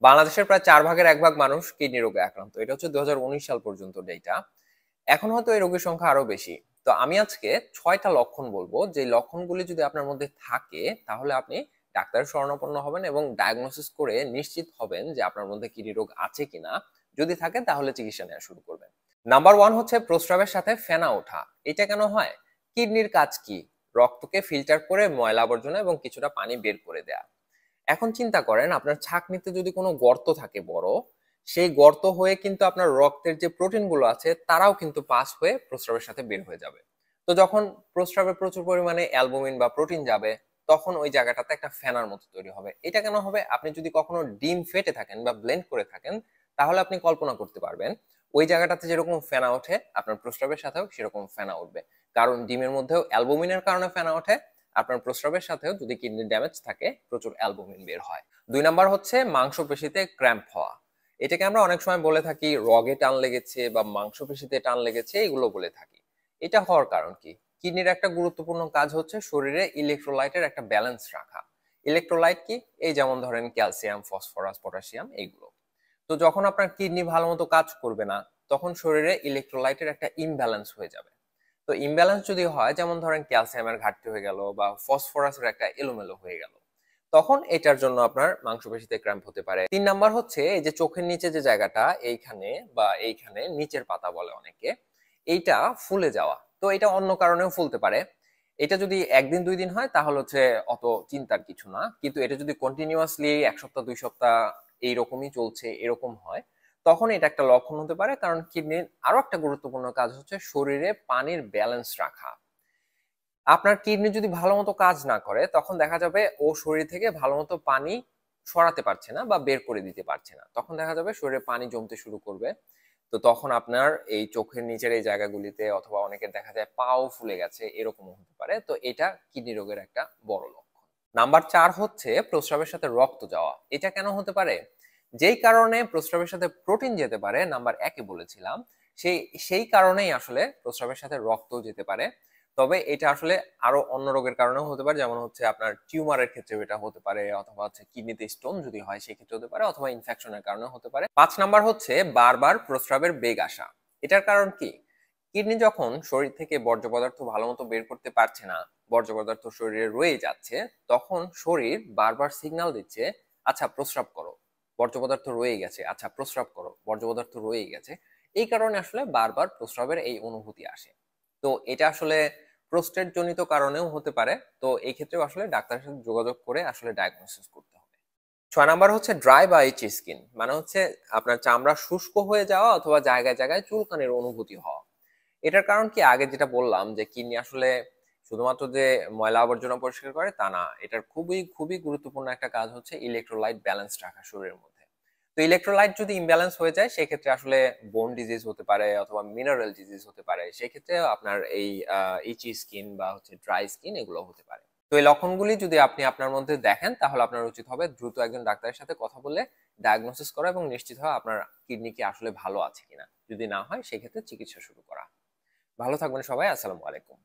বাংলাদেশের প্রায় 4 ভাগের 1 ভাগ মানুষ কিডনি রোগে আক্রান্ত। এটা হচ্ছে 2019 সাল পর্যন্ত ডেটা। এখন হয়তো এই রোগীর সংখ্যা আরো বেশি। তো আমি আজকে 6টা লক্ষণ বলবো, যে লক্ষণগুলি যদি আপনার মধ্যে থাকে তাহলে আপনি ডাক্তারের শরণাপন্ন হবেন এবং ডায়াগনোসিস করে নিশ্চিত হবেন যে আপনার মধ্যে কিডনি রোগ আছে কিনা। যদি থাকে তাহলে চিকিৎসা নেওয়া শুরু করবেন। নাম্বার 1 হচ্ছে প্রস্রাবের সাথে ফেনা ওঠা। এটা কেন হয়? কিডনির কাজ কি? রক্তকে ফিল্টার করে ময়লা আবর্জনা এবং কিছুটা পানি বের করে দেয়া। এখন চিন্তা করেন, আপনার ছাকনিতে যদি কোনো গর্ত থাকে বড়, সেই গর্ত হয়ে কিন্তু আপনার রক্তের যে প্রোটিন গুলো আছে তারাও কিন্তু পাস হয়ে প্রস্রাবের সাথে বের হয়ে যাবে। তো যখন প্রস্রাবে প্রচুর পরিমাণে অ্যালবুমিন বা প্রোটিন যাবে, তখন ওই জায়গাটাতে একটা ফেনার মতো তৈরি হবে। এটা কেন হবে? আপনি যদি কখনো ডিম ফেটে থাকেন বা ব্লেন্ড করে থাকেন, তাহলে আপনি কল্পনা করতে পারবেন ওই জায়গাটাতে যেরকম ফেনা ওঠে আপনার প্রস্রাবের সাথেও সেরকম ফেনা উঠবে। কারণ ডিমের মধ্যেও অ্যালবুমিনের কারণে ফেনা ওঠে, আপনার প্রস্রাবের সাথেও যদি কিডনি ড্যামেজ থাকে প্রচুর অ্যালবুমিন বের হয়। 2 নাম্বার হচ্ছে মাংসপেশিতে ক্র্যাম্প হওয়া। এটাকে আমরা অনেক সময় বলে থাকি রগে টান লেগেছে বা মাংসপেশিতে টান লেগেছে, এগুলো বলে থাকি। এটা হওয়ার কারণ কি? কিডনির একটা গুরুত্বপূর্ণ কাজ হচ্ছে শরীরে ইলেকট্রোলাইটের একটা ব্যালেন্স রাখা। ইলেকট্রোলাইট কি? এই যেমন ধরেন ক্যালসিয়াম, ফসফরাস, পটাশিয়াম, এইগুলো। তো যখন আপনার কিডনি ভালো মতো কাজ করবে না, তখন শরীরে ইলেকট্রোলাইটের একটা ইমব্যালেন্স হয়ে যাবে। তো ইমব্যালেন্স যদি হয়, যেমন ধরেন ক্যালসিয়ামের ঘাটতি হয়ে গেল বা ফসফরাসের একটা এলোমেলো হয়ে গেল, তখন এটার জন্য আপনার মাংসপেশিতে ক্র্যাম্প হতে পারে। 3 নাম্বার হচ্ছে এই যে চোখের নিচে যে জায়গাটা, এইখানে বা এইখানে নিচের পাতা বলে অনেকে, এইটা ফুলে যাওয়া। তো এটা অন্য কারণেও ফুলতে পারে। এটা যদি 1 দিন 2 দিন হয় তাহলে হচ্ছে অত চিন্তার কিছু না, কিন্তু এটা যদি কন্টিনিউয়াসলি 1 সপ্তাহ 2 সপ্তাহ এইরকমই চলছে, এরকম হয়, তখন এটা একটা লক্ষণ হতে পারে। কারণ কিডনির আরো একটা গুরুত্বপূর্ণ কাজ হচ্ছে শরীরে পানির ব্যালেন্স রাখা। আপনার কিডনি যদি ভালো মতো কাজ না করে, তখন দেখা যাবে ও শরীর থেকে ভালো মতো পানি সরাতে পারছে না বা বের করে দিতে পারছে না। তখন দেখা যাবে শরীরে পানি জমতে শুরু করবে। তো তখন আপনার এই চোখের নিচের এই জায়গাগুলিতে, অথবা অনেকের দেখা যায় পাও ফুলে গেছে, এরকমও হতে পারে। তো এটা কিডনি রোগের একটা বড় লক্ষণ। নাম্বার 4 হচ্ছে প্রস্রাবের সাথে রক্ত যাওয়া। এটা কেন হতে পারে? যেই কারণে প্রস্রাবের সাথে প্রোটিন যেতে পারে, নাম্বার 1-এ বলেছিলাম, সেই সেই কারণেই আসলে প্রস্রাবের সাথে রক্তও যেতে পারে। তবে এটা আসলে আরো অন্য রোগের কারণেও হতে পারে, যেমন হচ্ছে আপনার টিউমারের ক্ষেত্রে এটা হতে পারে, অথবা হচ্ছে কিডনিতে স্টোন যদি হয় সেক্ষেত্রে হতে পারে, অথবা ইনফেকশনের কারণে হতে পারে। 5 নাম্বার হচ্ছে বারবার প্রস্রাবের বেগ আসা। এটার কারণ কি? কিডনি যখন শরীর থেকে বর্জ্য পদার্থ ভালো মতো বের করতে পারছে না, বর্জ্য পদার্থ শরীরে রয়ে যাচ্ছে, তখন শরীর বারবার সিগন্যাল দিচ্ছে, আচ্ছা প্রস্রাব করো, বর্জ্য পদার্থ রয়ে গেছে, আচ্ছা প্রস্রাব করো, বর্জ্য পদার্থ রয়ে গেছে। এই কারণে আসলে বারবার প্রস্রাবের এই অনুভূতি আসে। তো এটা আসলে প্রোস্টেট জনিত কারণেও হতে পারে। তো এই ক্ষেত্রেও আসলে ডাক্তারের সাথে যোগাযোগ করে আসলে ডায়াগনোসিস করতে হবে। 6 নাম্বার হচ্ছে ড্রাই বা ইচি স্কিন, মানে হচ্ছে আপনার চামড়া শুষ্ক হয়ে যাওয়া অথবা জায়গায় জায়গায় চুলকানির অনুভূতি হওয়া। এটার কারণ কি? আগে যেটা বললাম যে কিডনি আসলে শুধুমাত্র যে ময়লা আবর্জনা পরিষ্কার করে তা না, এটার খুবই খুবই গুরুত্বপূর্ণ একটা কাজ হচ্ছে ইলেকট্রোলাইট ব্যালেন্স রাখা শরীরের মধ্যে। তো ইলেকট্রোলাইট যদি ইমব্যালেন্স হয়ে যায়, সেক্ষেত্রে আসলে বোন ডিজিজ হতে পারে অথবা মিনারেল ডিজিজ হতে পারে। সেক্ষেত্রে আপনার এই ইচি স্কিন বা হচ্ছে ড্রাই স্কিন এগুলো হতে পারে। তো এই লক্ষণগুলি যদি আপনি আপনার মধ্যে দেখেন, তাহলে আপনার উচিত হবে দ্রুত একজন ডাক্তারের সাথে কথা বলে ডায়াগনোসিস করা এবং নিশ্চিত হওয়া আপনার কিডনি কি আসলে ভালো আছে কিনা। যদি না হয় সেক্ষেত্রে চিকিৎসা শুরু করা। ভালো থাকবেন সবাই। আসসালামু আলাইকুম।